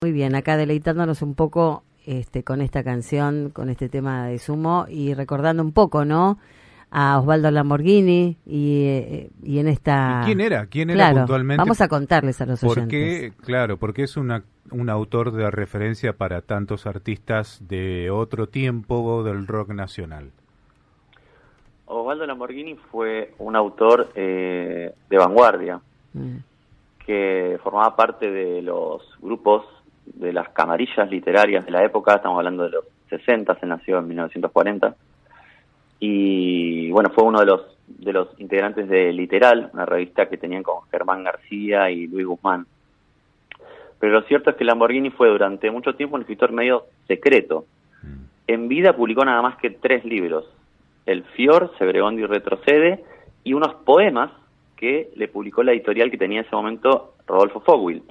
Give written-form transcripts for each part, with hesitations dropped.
Muy bien, acá deleitándonos un poco con esta canción, con este tema de Sumo y recordando un poco, ¿no? A Osvaldo Lamborghini y en ¿Y quién esta... era? ¿Quién era Claro, puntualmente? vamos a contarles a los oyentes. Porque, claro, porque es un autor de referencia para tantos artistas de otro tiempo del rock nacional. Osvaldo Lamborghini fue un autor de vanguardia Mm, que formaba parte de los grupos de las camarillas literarias de la época. Estamos hablando de los 60, se nació en 1940, y bueno, fue uno de los integrantes de Literal, una revista que tenían con Germán García y Luis Guzmán. Pero lo cierto es que Lamborghini fue durante mucho tiempo un escritor medio secreto. En vida publicó nada más que 3 libros: El Fior, Segregondi retrocede, y unos poemas que le publicó la editorial que tenía en ese momento Rodolfo Fogwill,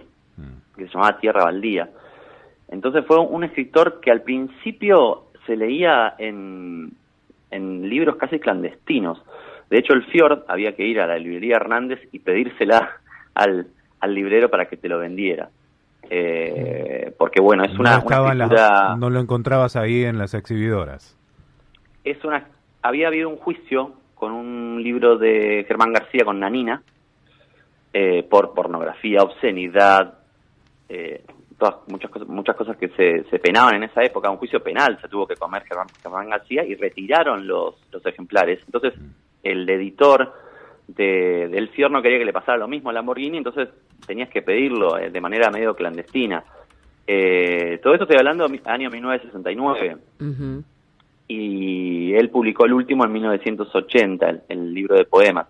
que se llamaba Tierra Baldía. Entonces fue un escritor que al principio se leía en libros casi clandestinos. De hecho, El Fior había que ir a la librería Hernández y pedírsela al librero para que te lo vendiera. Porque bueno, es una escritura... No lo encontrabas ahí en las exhibidoras. Había habido un juicio con un libro de Germán García con Nanina por pornografía, obscenidad, muchas cosas que se penaban en esa época. Un juicio penal se tuvo que comer Germán García y retiraron los ejemplares. Entonces el editor del Fior no quería que le pasara lo mismo a Lamborghini, entonces tenías que pedirlo de manera medio clandestina. Todo esto estoy hablando año 1969. ujú. Y él publicó el último en 1980, el libro de poemas.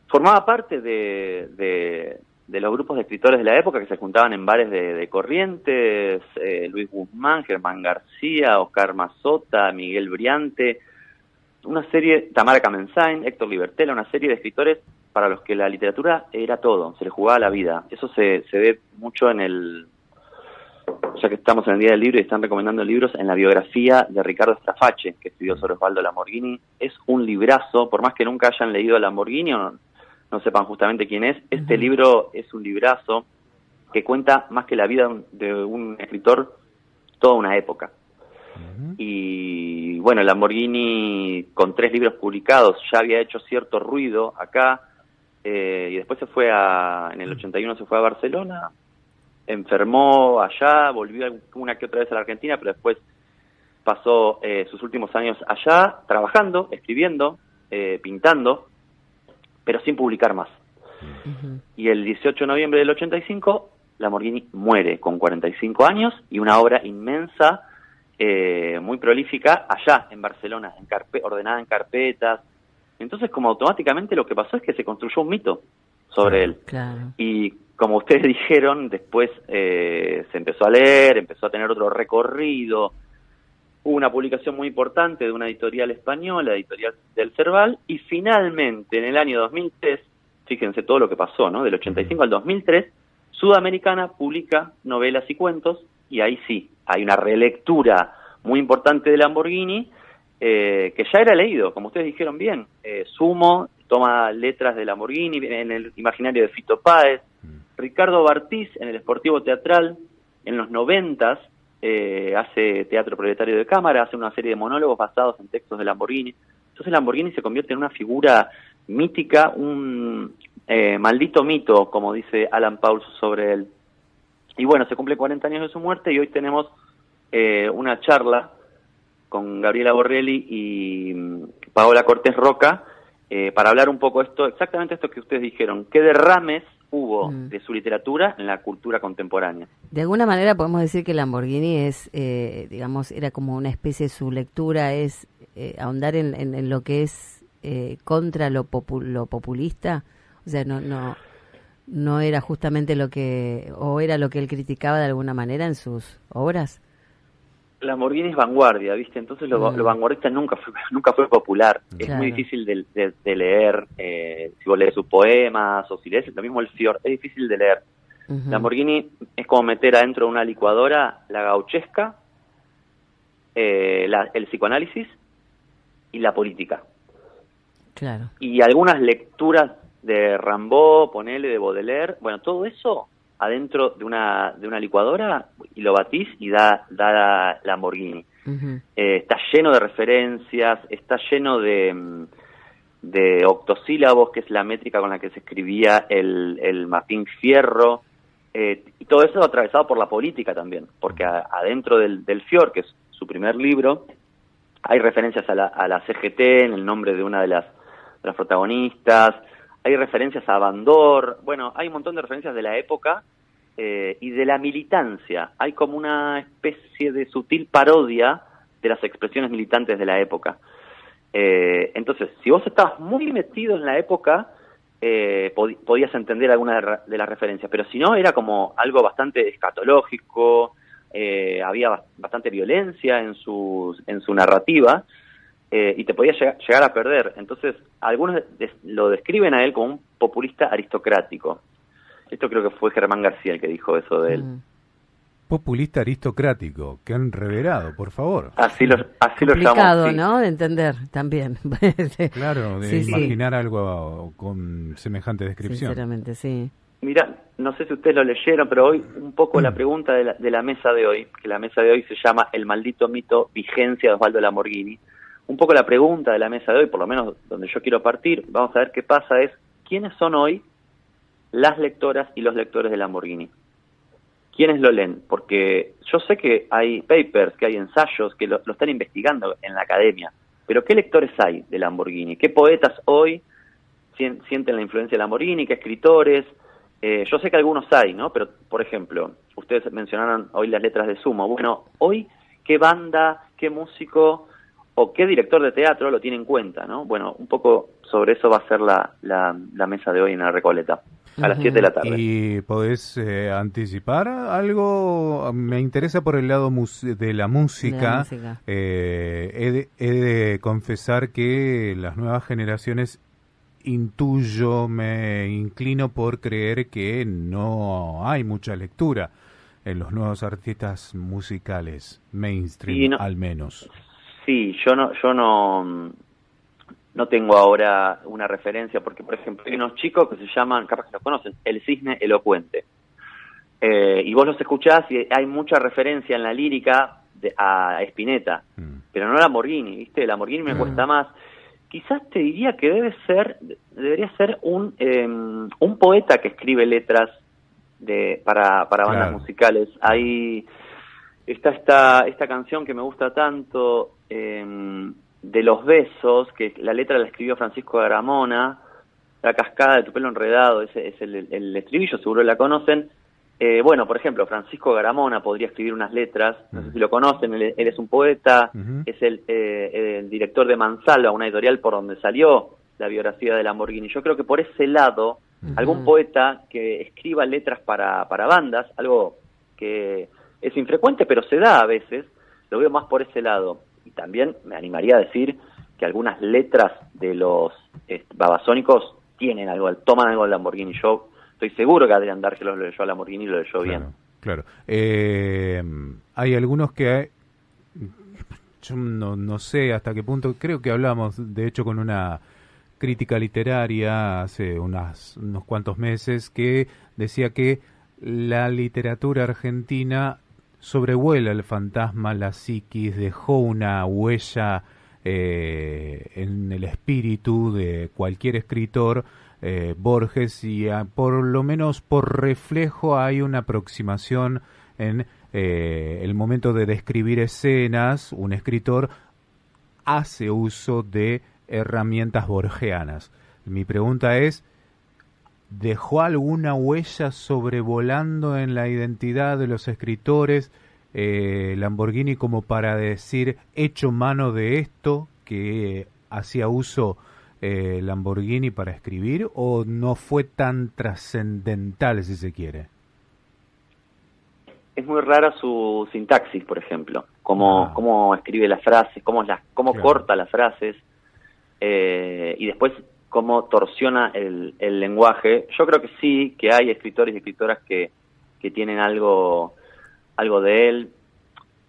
Formaba parte de los grupos de escritores de la época que se juntaban en bares de Corrientes: Luis Guzmán, Germán García, Oscar Mazota, Miguel Briante, una serie, Tamara Kamensain, Héctor Libertela, una serie de escritores para los que la literatura era todo, se les jugaba la vida. Eso se ve mucho ya que estamos en el Día del Libro y están recomendando libros, en la biografía de Ricardo Straface, que escribió sobre Osvaldo Lamborghini. Es un librazo, por más que nunca hayan leído a Lamborghini o no sepan justamente quién es. Este libro es un librazo que cuenta, más que la vida de un escritor, toda una época. Y bueno, Lamborghini, con 3 libros publicados, ya había hecho cierto ruido acá, y después en el 81 se fue a Barcelona, enfermó allá, volvió una que otra vez a la Argentina, pero después pasó sus últimos años allá, trabajando, escribiendo, pintando, pero sin publicar más. Y el 18 de noviembre del 85, Lamborghini muere con 45 años y una obra inmensa, muy prolífica, allá en Barcelona, ordenada en carpetas. Entonces, como automáticamente lo que pasó es que se construyó un mito sobre él. Claro. Y como ustedes dijeron, después se empezó a leer, empezó a tener otro recorrido. Hubo una publicación muy importante de una editorial española, editorial del Cerval, y finalmente en el año 2003, fíjense todo lo que pasó, ¿no? Del 85 al 2003, Sudamericana publica novelas y cuentos, y ahí sí, hay una relectura muy importante de Lamborghini, que ya era leído, como ustedes dijeron bien. Sumo toma letras de Lamborghini en el imaginario de Fito Páez. Ricardo Bartiz en el Sportivo Teatral, en los 90s, hace teatro proletario de cámara, hace una serie de monólogos basados en textos de Lamborghini. Entonces Lamborghini se convierte en una figura mítica, un maldito mito, como dice Alan Pauls sobre él. Y bueno, se cumple 40 años de su muerte y hoy tenemos una charla con Gabriela Borrelli y Paola Cortés Roca para hablar un poco exactamente esto que ustedes dijeron: qué derrames hubo de su literatura en la cultura contemporánea. De alguna manera podemos decir que Lamborghini es, digamos, era como una especie, su lectura es ahondar en lo que es contra lo populista. O sea, no era justamente o era lo que él criticaba de alguna manera en sus obras. Lamborghini es vanguardia, ¿viste? Entonces lo vanguardista nunca fue popular. Claro. Es muy difícil de leer, si vos lees sus poemas o si lees lo mismo El Fior, es difícil de leer. Lamborghini es como meter adentro de una licuadora la gauchesca, el psicoanálisis y la política. Claro. Y algunas lecturas de Rimbaud, ponele, de Baudelaire. Bueno, todo eso adentro de una licuadora y lo batís y da Lamborghini. Ujú. Está lleno de referencias, está lleno de octosílabos, que es la métrica con la que se escribía el Martín Fierro, y todo eso atravesado por la política también, porque adentro del Fior, que es su primer libro, hay referencias a la CGT en el nombre de una de las protagonistas, hay referencias a Bandor, bueno, hay un montón de referencias de la época y de la militancia. Hay como una especie de sutil parodia de las expresiones militantes de la época. Entonces, si vos estabas muy metido en la época, podías entender alguna de las referencias, pero si no, era como algo bastante escatológico, había bastante violencia en su narrativa, y te podías llegar a perder. Entonces, algunos lo describen a él como un populista aristocrático. Esto creo que fue Germán García el que dijo eso de él. Populista aristocrático, que han revelado, por favor. Así lo Complicado, llamó, sí. ¿no? De entender también. Claro, de Sí, imaginar algo con semejante descripción. Sinceramente, sí. Mira, no sé si ustedes lo leyeron, pero hoy un poco la pregunta de la mesa de hoy, que la mesa de hoy se llama El maldito mito vigencia de Osvaldo Lamborghini. Un poco la pregunta de la mesa de hoy, por lo menos donde yo quiero partir, vamos a ver qué pasa, es ¿quiénes son hoy las lectoras y los lectores de Lamborghini? ¿Quiénes lo leen? Porque yo sé que hay papers, que hay ensayos, que lo están investigando en la academia, pero ¿qué lectores hay de Lamborghini? ¿Qué poetas hoy sienten la influencia de Lamborghini? ¿Qué escritores? Yo sé que algunos hay, ¿no? Pero, por ejemplo, ustedes mencionaron hoy las letras de Sumo. Bueno, hoy, ¿qué banda, qué músico o qué director de teatro lo tiene en cuenta, ¿no? Bueno, un poco sobre eso va a ser la mesa de hoy en la Recoleta, a las 7 de la tarde. ¿Y podés anticipar algo? Me interesa por el lado de la música. He de confesar que las nuevas generaciones me inclino por creer que no hay mucha lectura en los nuevos artistas musicales, mainstream al menos. Sí, yo no tengo ahora una referencia, porque por ejemplo hay unos chicos que se llaman, capaz que los conocen, El Cisne Elocuente. Y vos los escuchás y hay mucha referencia en la lírica a Spinetta, pero no a Lamborghini, ¿viste? Lamborghini me cuesta más. Quizás te diría que debería ser un poeta que escribe letras para bandas musicales. Ahí está esta canción que me gusta tanto, de Los Besos, que la letra la escribió Francisco Garamona, La cascada de tu pelo enredado, ese es el estribillo, seguro la conocen. Bueno, por ejemplo, Francisco Garamona podría escribir unas letras, no sé si lo conocen, él es un poeta, es el director de Mansalva, una editorial por donde salió la biografía de Lamborghini. Yo creo que por ese lado, algún poeta que escriba letras para bandas, algo que es infrecuente, pero se da a veces, lo veo más por ese lado. Y también me animaría a decir que algunas letras de los babasónicos toman algo de Lamborghini. Yo estoy seguro que Adrián Darge lo leyó a Lamborghini y lo leyó bien. Claro. Hay algunos que yo no sé hasta qué punto, creo que hablamos de hecho con una crítica literaria hace unos cuantos meses que decía que la literatura argentina sobrevuela el fantasma, la psiquis, dejó una huella en el espíritu de cualquier escritor, Borges, y por lo menos por reflejo hay una aproximación en el momento de describir escenas. Un escritor hace uso de herramientas borgianas. Mi pregunta es, ¿dejó alguna huella sobrevolando en la identidad de los escritores Lamborghini como para decir, hecho mano de esto que hacía uso Lamborghini para escribir, o no fue tan trascendental, si se quiere? Es muy rara su sintaxis, por ejemplo, cómo escribe las frases, cómo corta las frases, y después cómo torsiona el lenguaje. Yo creo que sí, que hay escritores y escritoras que tienen algo de él.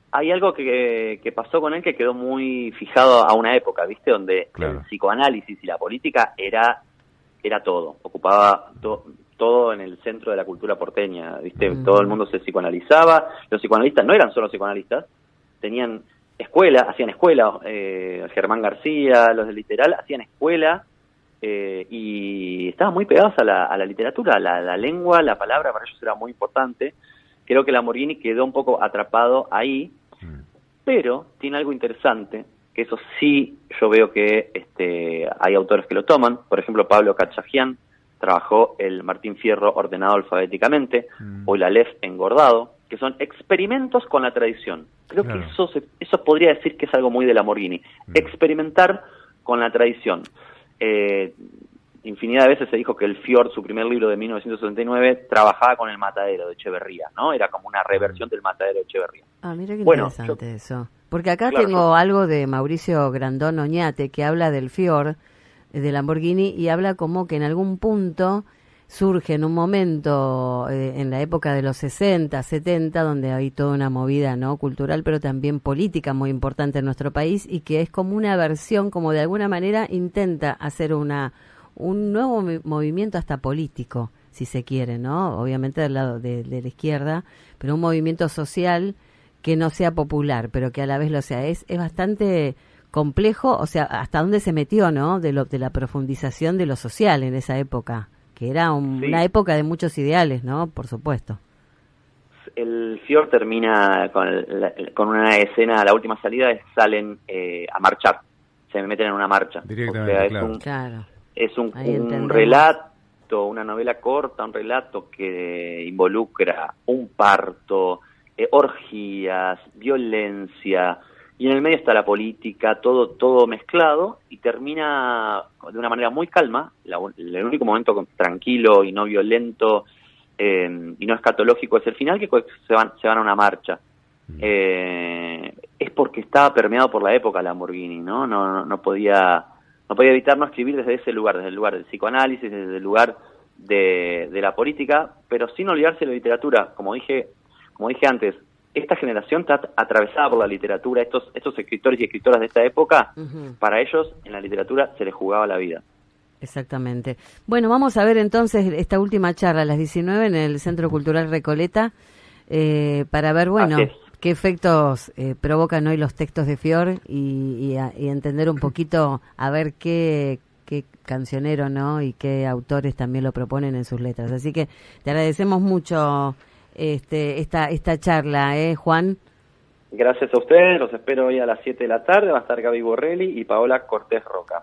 Hay algo que pasó con él que quedó muy fijado a una época, ¿viste? Donde el psicoanálisis y la política era todo, ocupaba todo en el centro de la cultura porteña, ¿viste? Todo el mundo se psicoanalizaba, los psicoanalistas no eran solo psicoanalistas, tenían hacían escuela, Germán García, los del Literal, hacían escuela, y estaban muy pegados a la literatura, la lengua, la palabra, para ellos era muy importante. Creo que Lamborghini quedó un poco atrapado ahí, pero tiene algo interesante, que eso sí yo veo que hay autores que lo toman. Por ejemplo, Pablo Cachajian trabajó el Martín Fierro ordenado alfabéticamente, o el Aleph engordado, que son experimentos con la tradición. Creo que eso podría decir que es algo muy de Lamborghini, experimentar con la tradición. Infinidad de veces se dijo que el Fiord, su primer libro de 1969, trabajaba con el Matadero de Echeverría, ¿no? Era como una reversión del Matadero de Echeverría. Ah, mira qué interesante eso. Porque acá tengo algo de Mauricio Grandón Oñate, que habla del Fiord, de Lamborghini, y habla como que en algún punto surge en un momento, en la época de los 60, 70, donde hay toda una movida, ¿no?, cultural, pero también política muy importante en nuestro país, y que es como una versión, como de alguna manera intenta hacer un nuevo movimiento hasta político, si se quiere, ¿no? Obviamente del lado de la izquierda, pero un movimiento social que no sea popular, pero que a la vez lo sea. Es bastante complejo, o sea, hasta dónde se metió, ¿no?, de la profundización de lo social en esa época, que era una época de muchos ideales, ¿no?, por supuesto. El Fiord termina con una escena, la última salida salen a marchar, se meten en una marcha. Directamente, o sea, es un entendemos. relato, una novela corta, un relato que involucra un parto, orgías, violencia, y en el medio está la política, todo mezclado, y termina de una manera muy calma. El único momento tranquilo y no violento y no escatológico es el final, que se van a una marcha. Es porque estaba permeado por la época Lamborghini, ¿no? No podía evitar no escribir desde ese lugar, desde el lugar del psicoanálisis, desde el lugar de la política, pero sin olvidarse de la literatura. Como dije antes, esta generación está atravesada por la literatura. Estos escritores y escritoras de esta época, para ellos en la literatura se les jugaba la vida. Exactamente. Bueno, vamos a ver entonces esta última charla a las 19 en el Centro Cultural Recoleta, para ver, bueno, qué efectos provocan hoy los textos de Fiord y entender un poquito, a ver qué cancionero, ¿no?, y qué autores también lo proponen en sus letras. Así que te agradecemos mucho esta charla, Juan. Gracias a ustedes, los espero hoy a las 7 de la tarde. Va a estar Gaby Borrelli y Paola Cortés Roca.